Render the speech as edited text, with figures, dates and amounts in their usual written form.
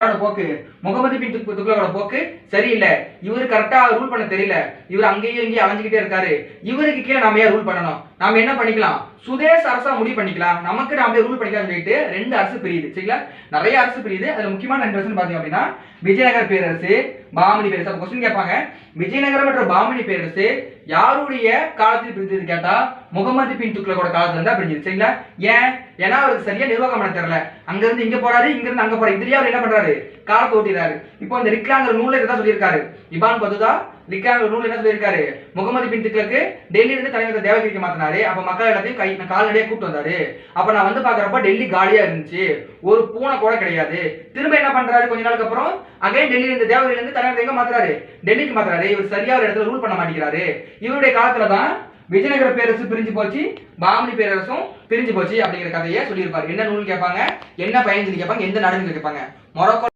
போக்கு முகமது பின் துக்ளக்கோட போக்கு சரியில்லை. இவரு கரெக்டா ரூல் பண்ண தெரியல. இவர் அங்கேயும் இங்கேயும் அலைஞ்சுக்கிட்டே இருக்காரு. இவருக்கு கீழே நாம ஏன் ரூல் பண்ணணும்? நாம என்ன பண்ணிக்கலாம்? சுதேச அரசா முடிவு பண்ணிக்கலாம். நமக்கு நாம ரூல் பண்ணிக்கலாம் சொல்லிட்டு ரெண்டு அரசு பிரியுது. சரிங்களா? நிறைய அரசு பிரியுது. அதுல முக்கியமான ரெண்டு அரசு பாத்தீங்க அப்படின்னா விஜயநகர பேரரசு, பாமணி பேரரசு. அப்ப கொஸ்டின் கேட்பாங்க, விஜயநகரம் மற்றும் பாமணி பேரரசு யாருடைய காலத்தில் பிரிஞ்சது கேட்டா முகமது பின் துக்ளக்கோட காலத்துல இருந்தா பிரிஞ்சது. சரிங்களா? ஏன்? ஏன்னா அவருக்கு சரியா நிர்வாகம் பண்ண தெரியல. அங்க இருந்து இங்க போறாரு, இங்க இருந்து அங்க போறாரு. இதுலயே அவர் என்ன பண்றாரு? காலத்தை ஓட்டிறாரு. இப்போ இந்த ரிக்லாங்கிற நூல்ல இதான் சொல்லியிருக்காரு. இபான் பதுதா ரிக்லாங்கிற நூல் என்ன சொல்லியிருக்காரு? முகமது பின் துக்ளக்கு டெல்லியில இருந்து தலைநகர் தேவகிரிக்கு மாத்தினாரு. அப்ப மக்கள் எல்லாத்தையும் கால்நடையா கூப்பிட்டு வந்தாரு. அப்ப நான் வந்து பாக்குறப்ப டெல்லி காலியா இருந்துச்சு, ஒரு பூனை கூட கிடையாது. திரும்ப என்ன பண்றாரு? கொஞ்ச நாளுக்கு அப்புறம் அகைன் டெல்லியில இருந்து தேவகிரில இருந்து தலைநகர் எங்க மாத்துறாரு? டெல்லிக்கு மாத்துறாரு. இவர் சரியா ஒரு இடத்துல ரூல் பண்ண மாட்டேங்கிறாரு. இவருடைய காலத்துல தான் விஜயநகர பேரரசு பிரிஞ்சு போச்சு, பாமணி பேரரசும் பிரிஞ்சு போச்சு அப்படிங்கிற கதையை சொல்லியிருப்பாரு. என்ன நூல் கேட்பாங்க, என்ன பயன் கேட்பாங்க, எந்த நாடுன்னு கேட்பாங்க. மொரோக்கோ